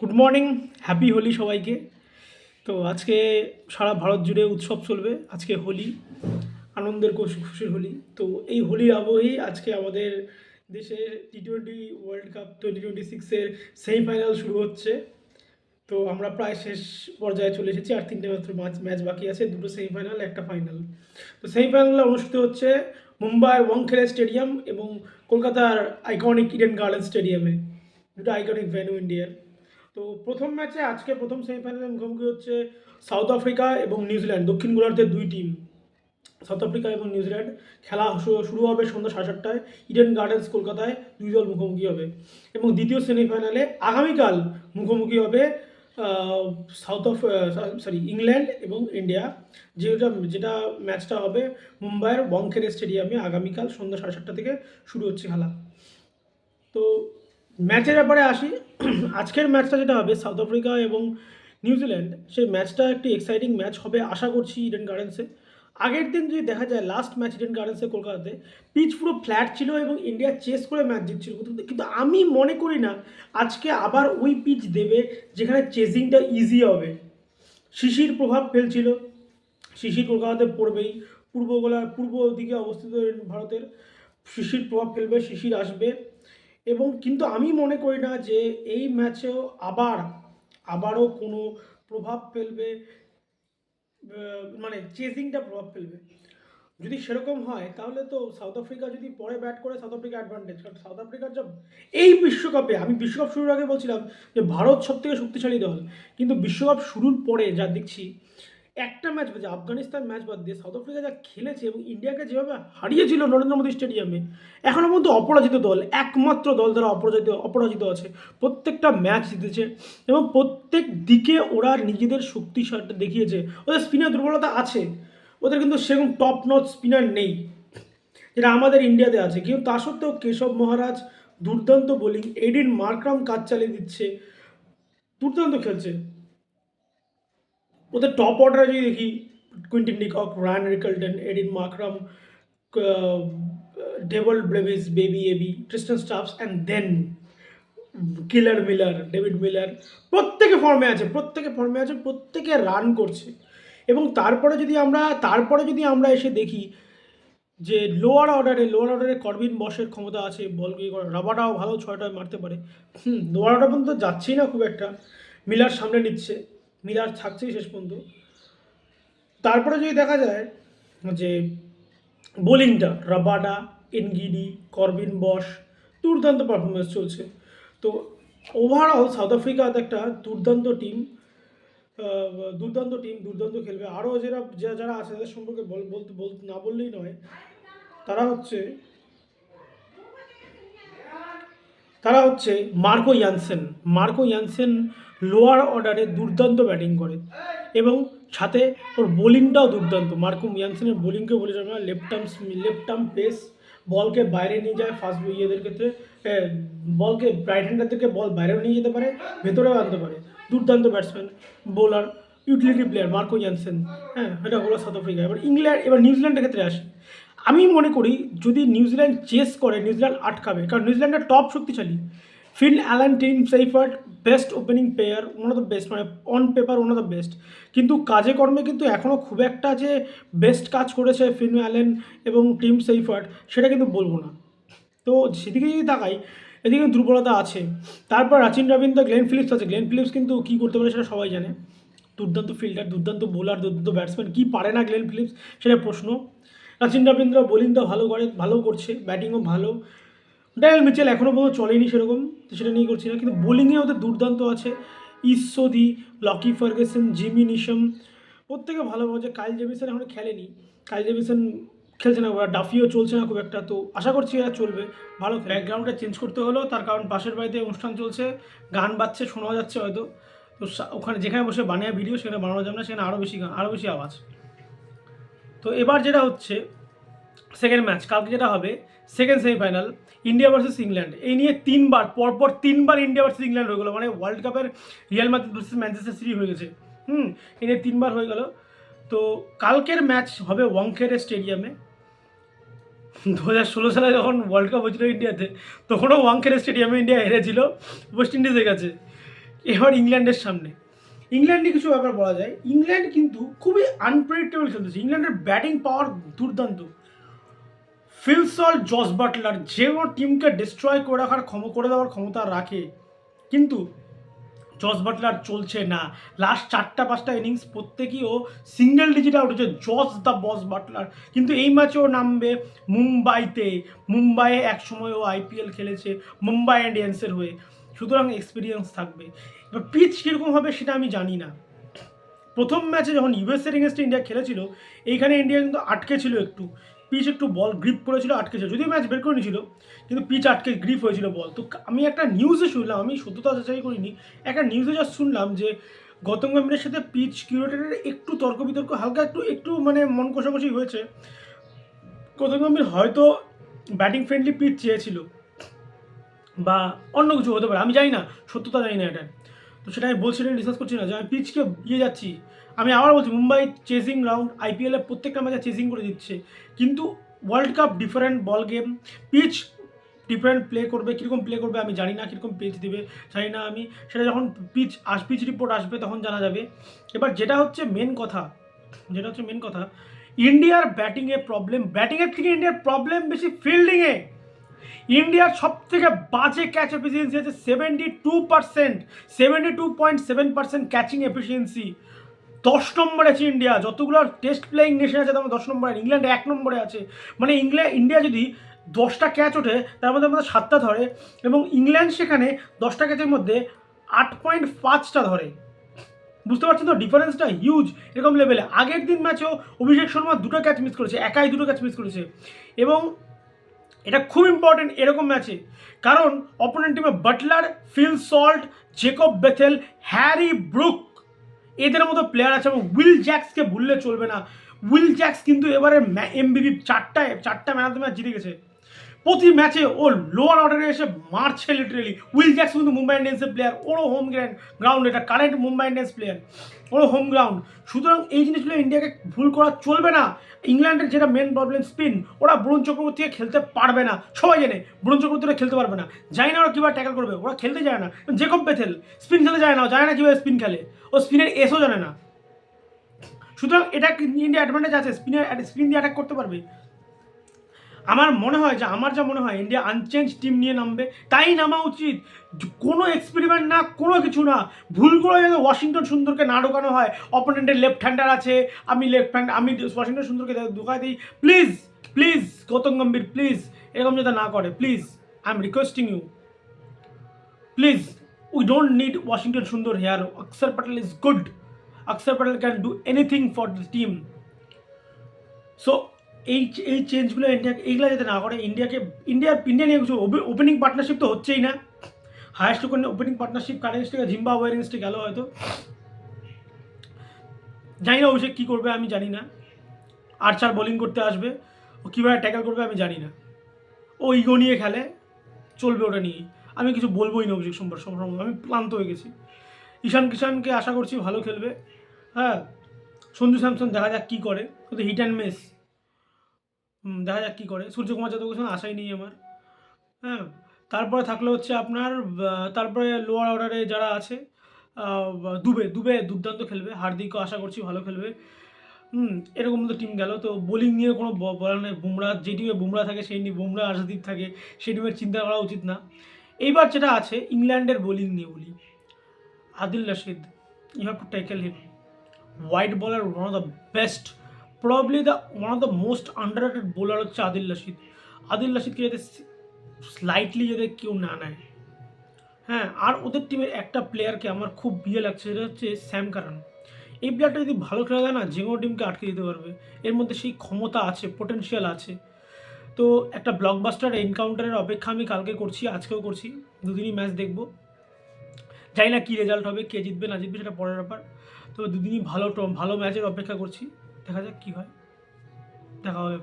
Good morning, happy Holi সবাইকে। তো আজকে সারা ভারত জুড়ে উৎসব চলবে। আজকে হোলি, আনন্দের খুশির হোলি। তো এই হোলির আবহেই আজকে আমাদের দেশে টি-20 ওয়ার্ল্ড কাপ 2026-এর সেমিফাইনাল শুরু হচ্ছে। তো আমরা প্রায় শেষ পর্যায়ে চলে এসেছি, আর তিনটে মাত্র ম্যাচ বাকি আছে, দুটো সেমিফাইনাল একটা ফাইনাল। তো সেমিফাইনাল অনুষ্ঠিত হচ্ছে মুম্বাইয়ের ওয়াংখেড়ে স্টেডিয়াম এবং কলকাতার আইকনিক ইডেন গার্ডেন স্টেডিয়ামে, দুটো আইকনিক ভেন্যু ইন্ডিয়ার। তো প্রথম ম্যাচে আজকে প্রথম সেমিফাইনালের মুখোমুখি হচ্ছে সাউথ আফ্রিকা এবং নিউজিল্যান্ড, দক্ষিণ গোলার্ধের দুই টিম। সাউথ আফ্রিকা এবং নিউজিল্যান্ড খেলা শুরু হবে সন্ধ্যা 7:30টায় ইডেন গার্ডেন্স কলকাতায়। দুই দল মুখোমুখি হবে এবং দ্বিতীয় সেমিফাইনালে আগামীকাল মুখোমুখি হবে ইংল্যান্ড এবং ইন্ডিয়া, যেটা ম্যাচটা হবে মুম্বাইয়ের ওয়াংখেড়ে স্টেডিয়ামে আগামীকাল সন্ধ্যা 7:30 থেকে শুরু হচ্ছে খেলা। তো ম্যাচের ব্যাপারে আসি। আজকের ম্যাচটা যেটা হবে সাউথ আফ্রিকা এবং নিউজিল্যান্ড, সেই ম্যাচটা একটি এক্সাইটিং ম্যাচ হবে আশা করছি ইডেন গার্ডেন্সে। আগের দিন যদি দেখা যায়, লাস্ট ম্যাচ ইডেন গার্ডেন্সে কলকাতাতে পিচ পুরো ফ্ল্যাট ছিল এবং ইন্ডিয়া চেস করে ম্যাচ জিতছিল, কিন্তু আমি মনে করি না আজকে আবার ওই পিচ দেবে যেখানে চেজিংটা ইজি হবে। শিশির প্রভাব ফেলছিল, শিশির কলকাতাতে পড়বেই। পূর্ব দিকে অবস্থিত ভারতের, শিশির প্রভাব ফেলবে, শিশির আসবে। এবং কিন্তু আমি মনে করি না যে এই ম্যাচেও আবারও কোনো প্রভাব ফেলবে, মানে চেজিংটা প্রভাব ফেলবে। যদি সেরকম হয় তাহলে তো সাউথ আফ্রিকা যদি পরে ব্যাট করে, সাউথ আফ্রিকা অ্যাডভান্টেজ। কারণ সাউথ আফ্রিকার যা এই বিশ্বকাপে, আমি বিশ্বকাপ শুরুর আগে বলছিলাম যে ভারত সব থেকে শক্তিশালী দল, কিন্তু বিশ্বকাপ শুরুর পরে যা দেখছি, একটা ম্যাচ বাদে, আফগানিস্তান ম্যাচ বাদ দিয়ে সাউথ আফ্রিকা যা খেলেছে এবং ইন্ডিয়াকে যেভাবে হারিয়েছিল নরেন্দ্র মোদী স্টেডিয়ামে, এখনও পর্যন্ত অপরাজিত দল, একমাত্র দল যারা অপরাজিত আছে। প্রত্যেকটা ম্যাচ জিতেছে এবং প্রত্যেক দিকে ওরা নিজেদের শক্তিশালীটা দেখিয়েছে। ওদের স্পিনার দুর্বলতা আছে, ওদের কিন্তু সেরকম টপ নচ স্পিনার নেই যেটা আমাদের ইন্ডিয়াতে আছে। কিন্তু তা সত্ত্বেও কেশব মহারাজ দুর্দান্ত বোলিং, এডিন মার্করাম কাজ চালিয়ে দিচ্ছে, দুর্দান্ত খেলছে। ওদের টপ অর্ডারে যদি দেখি, Quinton de Kock, Ryan Rickelton, Aiden Markram, Dewald Brevis, baby AB, Tristan Stubbs and then David Miller, প্রত্যেকে ফর্মে আছে, প্রত্যেকে রান করছে। এবং তারপরে যদি আমরা এসে দেখি যে লোয়ার অর্ডারে করবিন বসের ক্ষমতা আছে, বল ইয়ে করা, রাবাডাও ভালো 6টায় মারতে পারে। লোয়ার অর্ডার পর্যন্ত যাচ্ছেই না খুব একটা, মিলার সামনে নিচ্ছে, মিলার থাকছেই শেষ পর্যন্ত। তারপরে যদি দেখা যায় যে বোলিংটা, রাবাডা, এনগিডি, করবিন বস, দুর্দান্ত পারফরমেন্স চলছে। তো ওভারঅল সাউথ আফ্রিকা একটা দুর্দান্ত টিম, দুর্দান্ত খেলবে। আরও যারা আছে তাদের সম্পর্কে বলতে না বললেই নয়। তারা হচ্ছে মার্কো ইয়ানসেন লোয়ার অর্ডারে দুর্দান্ত ব্যাটিং করে এবং সাথে ওর বোলিংটাও দুর্দান্ত। মার্কো ইয়ানসেনের বোলিংকে বলে যাবে না, লেফট আর্ম পেস, বলকে বাইরে নিয়ে যায় ফাস্ট ইয়েদের ক্ষেত্রে, বলকে রাইট হ্যান্ডারদেরকে বল বাইরেও নিয়ে যেতে পারে, ভেতরেও আনতে পারে। দুর্দান্ত batsman, bowler, utility player Marco Jansen. হ্যাঁ, এটা হলো সাউথ আফ্রিকা। এবার নিউজিল্যান্ডের ক্ষেত্রে আসি। আমি মনে করি যদি নিউজিল্যান্ড চেস করে, নিউজিল্যান্ড আটকাবে, কারণ নিউজিল্যান্ডের টপ শক্তিশালী। Finn Allen, Tim Seifert, best opening player, one of the best, মানে on paper one of the best. কিন্তু কাজে কর্মে কিন্তু এখনও খুব একটা যে বেস্ট কাজ করেছে ফিল অ্যালেন এবং টিম সেইফার্ট, সেটা কিন্তু বলবো না। তো সেদিকে যদি তাকাই, এদিকে দুর্বলতা আছে। তারপর রাচিন রবীন্দ্র, গ্লেন ফিলিপস আছে। গ্লেন ফিলিপস কিন্তু কী করতে পারে সেটা সবাই জানে, দুর্দান্ত ফিল্ডার, দুর্দান্ত বোলার, দুর্দান্ত ব্যাটসম্যান। কী পারে না গ্লেন ফিলিপস সেটা প্রশ্ন। রাচিন রবীন্দ্র বোলিংটা ভালো করছে, ব্যাটিংও ভালো। ড্যারেল মিচেল এখনও পর্যন্ত চলেনি সেরকম, সেটা নিয়ে করছি না, কিন্তু বোলিংয়ে ওদের দুর্দান্ত আছে। ঈশ্বরদী, লকি ফার্গুসন, জিমি নিশম, প্রত্যেকে ভালো বলছে। কাইল জেমিসন এখনও খেলেনি, খেলছে না, ওরা ডাফিও চলছে না খুব একটা। তো আশা করছি এরা চলবে ভালো। ব্যাকগ্রাউন্ডটা চেঞ্জ করতে হলো, তার কারণ পাশের বাড়িতে অনুষ্ঠান চলছে, গান বাজছে, শোনা যাচ্ছে হয়তো। তো ওখানে যেখানে বসে বানিয়ে ভিডিও, সেখানে বানানো যাবে না, সেখানে আরও বেশি আওয়াজ। তো এবার যেটা হচ্ছে সেকেন্ড ম্যাচ, কালকে যেটা হবে second semifinal, India versus England. এই নিয়ে পরপর তিনবার ইন্ডিয়া ভার্সেস ইংল্যান্ড হয়ে গেলো, মানে ওয়ার্ল্ড কাপের Real Madrid versus Manchester city হয়ে গেছে। এই নিয়ে 3বার হয়ে গেল। তো কালকের ম্যাচ হবে ওয়াংখেড়ে স্টেডিয়ামে। 2016 সালে যখন ওয়ার্ল্ড কাপ হয়েছিল ইন্ডিয়াতে, তখনও ওয়াংখেড়ে স্টেডিয়ামে ইন্ডিয়া হেরেছিল ওয়েস্ট ইন্ডিজের কাছে। এবার ইংল্যান্ডের সামনে ইংল্যান্ডে কিছু ব্যাপার বলা যায়। ইংল্যান্ড কিন্তু খুবই আনপ্রেডিক্টেবল খেলতেছে। ইংল্যান্ডের ব্যাটিং পাওয়ার দুর্দান্ত। ফিল সল্ট, জস বাটলার যে কোনো টিমকে ডিস্ট্রয় করে রাখার করে দেওয়ার ক্ষমতা রাখে, কিন্তু জস বাটলার চলছে না। লাস্ট 4-5টা ইনিংস প্রত্যেকেই ও সিঙ্গেল ডিজিট আউট হচ্ছে, জস দ্য বস বাটলার। কিন্তু এই ম্যাচেও নামবে মুম্বাইতে। মুম্বাইয়ে এক সময় ও আইপিএল খেলেছে মুম্বাই ইন্ডিয়ান্সের হয়ে, সুতরাং এক্সপিরিয়েন্স থাকবে। এবার পিচ কীরকম হবে সেটা আমি জানি না। প্রথম ম্যাচে যখন ইউএসএর এগেনস্টে ইন্ডিয়া খেলেছিল, এইখানে ইন্ডিয়া কিন্তু আটকে ছিল, একটু পিচ একটু বল গ্রিপ করেছিল, আটকে ছিল, যদিও ম্যাচ বের করে নিয়েছিল কিন্তু পিচ আটকে গ্রিপ হয়েছিল বল। তো আমি একটা নিউজে শুনলাম, আমি সত্যতা যাচাই করিনি, একটা নিউজে জাস্ট শুনলাম যে গৌতম গম্ভীরের সাথে পিচ কিউরেটারের একটু তর্ক বিতর্ক, হালকা একটু মানে মন কষাকষি হয়েছে। গৌতম গম্ভীর হয়তো ব্যাটিং ফ্রেন্ডলি পিচ চেয়েছিল বা অন্য কিছু হতে পারে, আমি জানি না, সত্যতা জানি না এটা। তো সেটা আমি বলছি না, রিসার্চ করছি না যে আমি পিচকে যাচ্ছি। আমি আবার বলছি, মুম্বাই চেজিং রাউন্ড, আইপিএলে প্রত্যেকটা ম্যাচে চেজিং করে দিচ্ছে, কিন্তু world cup different ball game, pitch different play করবে, কীরকম প্লে করবে আমি জানি না, কীরকম পিচ দেবে জানি না আমি, সেটা যখন পিচ রিপোর্ট আসবে তখন জানা যাবে। এবার যেটা হচ্ছে মেন কথা, ইন্ডিয়ার ব্যাটিংয়ে প্রবলেম, ব্যাটিংয়ের থেকে ইন্ডিয়ার প্রবলেম বেশি ফিল্ডিংয়ে। ইন্ডিয়ার সব থেকে বাজে ক্যাচ এফিসিয়েন্সি আছে 72%, 72.7% ক্যাচিং এফিসিয়েন্সি। 10 নম্বরে আছে ইন্ডিয়া, যতগুলো টেস্ট প্লেয়িং নেশন আছে তার মধ্যে 10 নম্বরে, ইংল্যান্ড 1 নম্বরে আছে। মানে ইন্ডিয়া যদি 10টা ক্যাচ ওঠে তার মধ্যে আমাদের 7টা ধরে, এবং ইংল্যান্ড সেখানে 10টা ক্যাচের মধ্যে 8.5টা ধরে। বুঝতে পারছেন তো ডিফারেন্সটা হিউজ এরকম লেভেলে। আগের দিন ম্যাচেও অভিষেক শর্মা 2টো ক্যাচ মিস করেছে, একাই 2টো ক্যাচ মিস করেছে, এবং এটা খুব ইম্পর্টেন্ট এরকম ম্যাচে, কারণ অপোনেন্ট টিমে Buttler, Phil Salt, Jacob Bethell, Harry Brook এদের মতো প্লেয়ার আছে, এবং উইল জ্যাক্সকে ভুললে চলবে না। উইল জ্যাক্স কিন্তু এবারে এমবিবি, চারটা ম্যান অফ দ্য ম্যাচ জিতে গেছে। প্রতি ম্যাচে ও লোয়ার অর্ডারে এসে মারছে লিটারেলি। উইল জ্যাক্স কিন্তু মুম্বাই ইন্ডিয়ান্সের প্লেয়ার, ওরও হোম গ্রাউন্ড, এটা কারেন্ট মুম্বাই ইন্ডিয়ান্স প্লেয়ার, ওরও হোম গ্রাউন্ড। সুতরাং এই জিনিসগুলো ইন্ডিয়াকে ভুল করা চলবে না। ইংল্যান্ডের যেটা মেন প্রবলেম স্পিন, ওরা বরুণ চক্রবর্তীকে খেলতে পারবে না, সবাই জানে বরুণ চক্রবর্তীরা খেলতে পারবে না, জানি না ওরা কীভাবে ট্যাকল করবে, ওরা খেলতে যায় না। জেকব বেথেল স্পিন খেলতে যায় না কীভাবে স্পিন খেলে, ও স্পিনের এসও জানে না। সুতরাং এটা ইন্ডিয়া অ্যাডভান্টেজ আছে, স্পিন দিয়ে অ্যাটাক করতে পারবে। আমার যা মনে হয় ইন্ডিয়া আনচেঞ্জ টিম নিয়ে নামবে, তাই নামা উচিত। কোনো এক্সপেরিমেন্ট না, কোনো কিছু না। ভুল করে যেন ওয়াশিংটন সুন্দরকে না ঢোকানো হয়, অপোনেন্টের লেফট হ্যান্ডার আছে, আমি ওয়াশিংটন সুন্দরকে ঢোকাই দিই। প্লিজ গৌতম গম্ভীর প্লিজ এরকম যাতে না করে, please I am requesting you, please. We don't need Washington Sundar here. Axar Patel is good, Axar Patel can do anything for the team. So এই চেঞ্জগুলো এইগুলো যাতে না করে, ইন্ডিয়া নিয়ে কিছু ওপেনিং পার্টনারশিপ তো হচ্ছেই না। হায়েস্ট ওপেনিং পার্টনারশিপ কারেন্স থেকে জিম্বাবুয়ে এগেন্স্টে গেল হয়তো, জানি না অভিষেক কী করবে আমি জানি না। আর্চার বোলিং করতে আসবে, ও কীভাবে ট্যাকল করবে আমি জানি না। ও ইগো নিয়ে খেলে, চলবে ওটা নিয়েই। আমি কিছু বলবোই না অভিষেক সম্পর্কে, আমি ক্লান্ত হয়ে গেছি। ঈশান কিষানকে আশা করছি ভালো খেলবে, হ্যাঁ। সঞ্জু স্যামসন দেখা যাক কী করে, কিন্তু হিট অ্যান্ড মিস, দেখা যাক কী করে। সূর্যকুমার যাদবের কিছু আশাই নেই আমার, হ্যাঁ। তারপরে থাকলে হচ্ছে আপনার, তারপরে লোয়ার অর্ডারে যারা আছে, দুবে দুর্দান্ত খেলবে, হার্দিকও আশা করছি ভালো খেলবে। এরকম তো টিম গেল। তো বোলিং নিয়ে কোনো বলার নেই, বুমরা, যে টিমে বুমরা থাকে সেই বুমরা আশাদীপ থাকে, সেই টিমের চিন্তা করা উচিত না। এইবার যেটা আছে ইংল্যান্ডের বোলিং নিয়ে বলি, Adil Rashid, you have to tackle him. White baller one of the best, probably one of the most underrated bowler হচ্ছে আদিল রশিদকে যাতে স্লাইটলি যাতে কেউ না নেয়, হ্যাঁ। আর ওদের টিমের একটা প্লেয়ারকে আমার খুব বিয়ে লাগছে, সেটা হচ্ছে স্যাম কারান। এই প্লেয়ারটা যদি ভালো খেলা দেয় না, যে কোনো টিমকে আটকে দিতে পারবে, এর মধ্যে সেই ক্ষমতা আছে, পোটেনশিয়াল আছে। তো একটা ব্লকবাস্টার এনকাউন্টারের অপেক্ষা আমি কালকে করছি, আজকেও করছি, দুদিনই ম্যাচ দেখবো। জানি না কী রেজাল্ট হবে, কে জিতবে না জিতবে সেটা পরের ব্যাপার। তো দুদিনই ভালো ম্যাচের অপেক্ষা করছি, দেখা যাক কী হয়, দেখা হবে।